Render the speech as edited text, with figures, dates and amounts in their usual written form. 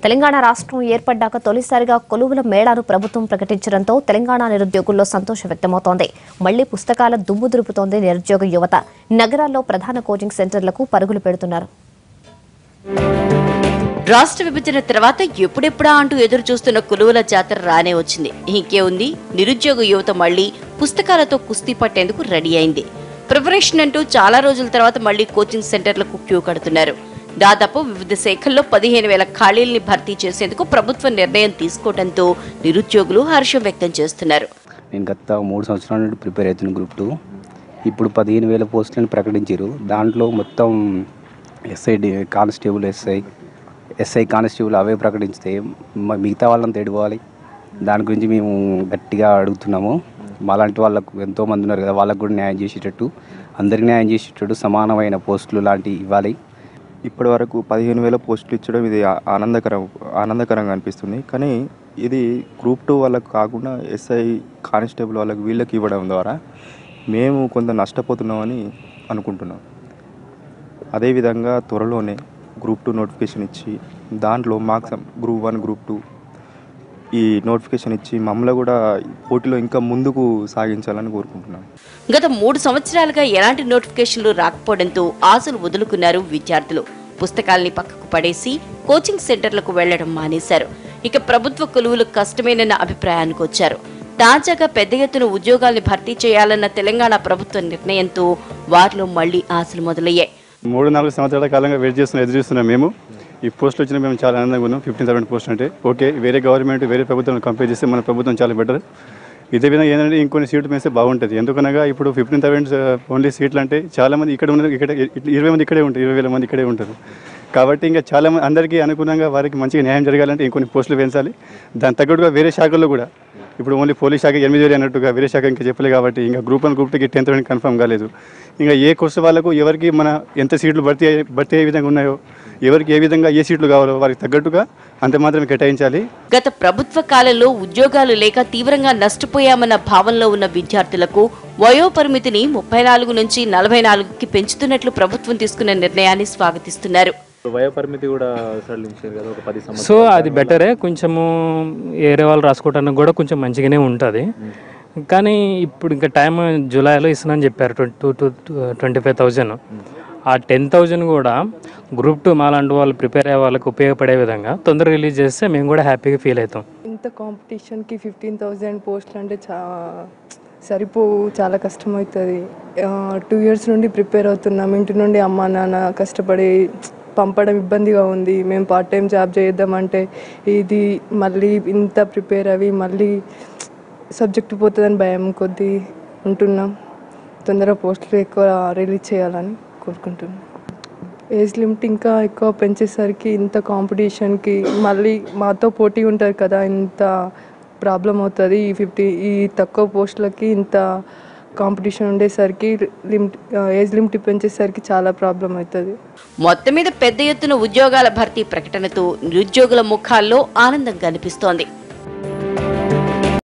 తెలంగాణ రాష్ట్రం ఏర్పడ్డాక తొలిసారిగా కొలువుల మేళాను ప్రభుత్వం ప్రకటించడంతో తెలంగాణ నిరుద్యోగుల్లో సంతోషం వ్యక్తమవుతోంది. మళ్లీ పుస్తకాల దుమ్ము దులుపుతోంది నిరుద్యోగ యువత. నగరాల్లో ప్రధాన కోచింగ్ సెంటర్లకు పరుగులు పెడుతున్నారు. రాష్ట్ర విభజన తర్వాత ఎప్పుడెప్పుడా అంటూ ఎదురు చూస్తున్న కొలువుల జాతర రానే వచ్చింది. ఇంకే ఉంది, నిరుద్యోగ యువత మళ్లీ పుస్తకాలతో కుస్తీ పట్టేందుకు రెడీ అయింది. ప్రిపరేషన్ అంటూ చాలా రోజుల తర్వాత మళ్లీ కోచింగ్ సెంటర్లకు క్యూ కడుతున్నారు. దాదాపు వివిధ శాఖల్లో 15,000 ఖాళీల్ని భర్తీ చేసేందుకు ప్రభుత్వం నిర్ణయం తీసుకోవడంతో నిరుద్యోగులు హర్షం వ్యక్తం చేస్తున్నారు. నేను గత 3 సంవత్సరాల నుండి ప్రిపేర్ అవుతున్న గ్రూప్ 2. ఇప్పుడు 15,000 పోస్టులను ప్రకటించారు. దాంట్లో మొత్తం ఎస్ఐ కానిస్టేబుల్, ఎస్ఐ కానిస్టేబుల్ అవే ప్రకటించితే మిగతా వాళ్ళని తేడుకోవాలి. దాని గురించి మేము గట్టిగా అడుగుతున్నాము. మాలాంటి వాళ్ళకు ఎంతోమంది ఉన్నారు కదా, వాళ్ళకు కూడా న్యాయం చేసేటట్టు, అందరికీ న్యాయం చేసేటట్టు సమానమైన పోస్టులు లాంటివి ఇవ్వాలి. ఇప్పటి వరకు 15,000 పోస్టులు ఇచ్చడం ఇది ఆనందకరంగా అనిపిస్తుంది. కానీ ఇది గ్రూప్ 2 వాళ్ళకు కాకుండా ఎస్ఐ కానిస్టేబుల్ వీళ్ళకి ఇవ్వడం ద్వారా మేము కొంత నష్టపోతున్నామని అనుకుంటున్నాం. అదేవిధంగా త్వరలోనే గ్రూప్ 2 నోటిఫికేషన్ ఇచ్చి దాంట్లో మాకు గ్రూప్ 1, గ్రూప్ 2 ఈ నోటిఫికేషన్ ఇచ్చి మమ్మల్ని కూడా పోటీలో ఇంకా ముందుకు సాగించాలని కోరుకుంటున్నాం. గత 3 సంవత్సరాలుగా ఎలాంటి నోటిఫికేషన్లు రాకపోవడంతో ఆశలు వదులుకున్నారు విద్యార్థులు. పుస్తకాల్ని పక్కకు పడేసి కోచింగ్ సెంటర్లకు వెళ్లడం మానేశారు. ఇక ప్రభుత్వ కొలువులు కష్టమేనన్న అభిప్రాయానికి వచ్చారు. తాజాగా పెద్ద ఎత్తున ఉద్యోగాల్ని భర్తీ చేయాలన్న తెలంగాణ ప్రభుత్వ నిర్ణయంతో వారిలో మళ్లీ ఆశలు మొదలయ్యాయి. 3-4 సంవత్సరాల కాలంగా ఎదురు చూస్తున్నాం. మేము ఈ పోస్టులు వచ్చినా మేము చాలా ఆనందంగా ఉన్నాం. 15,000 పోస్ట్ అంటే ఓకే, వేరే గవర్నమెంట్ వేరే ప్రభుత్వం కంపేర్ చేస్తే మన ప్రభుత్వం చాలా బెటర్. ఇదే విధంగా ఏంటంటే ఇంకొన్ని సీట్లు వేస్తే బాగుంటుంది. ఎందుకనగా ఇప్పుడు 15,000 ఓన్లీ సీట్లు అంటే చాలామంది ఇక్కడ ఉన్నారు, ఇక్కడ 20 మంది ఇక్కడే ఉంటారు, 20,000 మంది ఇక్కడే ఉంటారు. కాబట్టి ఇంకా చాలామంది అందరికీ అనుగుణంగా వారికి మంచిగా న్యాయం జరగాలంటే ఇంకొన్ని పోస్టులు పెంచాలి. దాని తగ్గట్టుగా వేరే శాఖల్లో కూడా ఇప్పుడు ఓన్లీ పోలీస్ శాఖ 8,000 అన్నట్టుగా వేరే శాఖ ఇంకా చెప్పలేదు. కాబట్టి ఇంకా గ్రూప్ 1, గ్రూప్ 2కి 10,000 కన్ఫర్మ్ కాలేదు. ఇంకా ఏ కోర్సు వాళ్ళకు ఎవరికి మన ఎంత సీట్లు భర్తీ అయ్యే విధంగా ఉన్నాయో, ఎవరికి ఏ విధంగా ఏ సీట్లు కావాలో వారికి తగ్గట్టుగా అంత మాత్రమే కేటాయించాలి. గత ప్రభుత్వ కాలంలో ఉద్యోగాలు లేక తీవ్రంగా నష్టపోయామన్న భావనలో ఉన్న విద్యార్థులకు వయోపరిమితిని 34 నుంచి 44కి పెంచుతున్నట్లు ప్రభుత్వం తీసుకున్న నిర్ణయాన్ని స్వాగతిస్తున్నారు. వయోపరిమితి కూడా సడలించారు కదా, ఒక 10 సంవత్సరాలు. సో అది బెటరే. కొంచెము ఏరే వాళ్ళు రాసుకోవడానికి కూడా కొంచెం మంచిగానే ఉంటుంది. కానీ ఇప్పుడు ఇంకా టైం జూలైలో ఇస్తున్నానని చెప్పారు 25,000. ఆ 10,000 కూడా గ్రూప్ 2 మాలాంటి వాళ్ళు ప్రిపేర్ అయ్యే వాళ్ళకి ఉపయోగపడే విధంగా తొందరగా రిలీజ్ చేస్తే మేము కూడా హ్యాపీగా ఫీల్ అవుతాం. ఇంత కాంపిటీషన్కి 15,000 పోస్టులు అంటే సరిపోవు, చాలా కష్టమవుతుంది. 2 years నుండి ప్రిపేర్ అవుతున్నాం. ఇంటి నుండి అమ్మా నాన్న కష్టపడి పంపడం ఇబ్బందిగా ఉంది. మేము పార్ట్ టైం జాబ్ చేద్దామంటే ఇది మళ్ళీ ఇంత ప్రిపేర్ అవి మళ్ళీ సబ్జెక్ట్ పోతుందని భయం కొద్దీ ఉంటున్నాం. తొందరగా పోస్టులు ఎక్కువ రిలీజ్ చేయాలని కోరుకుంటున్నాం. ఏజ్ లిమిట్ ఇంకా ఎక్కువ పెంచేసరికి ఇంత కాంపిటీషన్కి మళ్ళీ మాతో పోటీ ఉంటుంది కదా, ఇంత ప్రాబ్లం అవుతుంది. ఈ తక్కువ పోస్టులకి ఇంత కాంపిటీషన్ ఉండేసరికి ఏజ్ లిమిట్ పెంచేసరికి చాలా ప్రాబ్లం అవుతుంది. మొత్తం మీద పెద్ద ఎత్తున ఉద్యోగాల భర్తీ ప్రకటనతో నిరుద్యోగుల ముఖాల్లో ఆనందం కనిపిస్తోంది.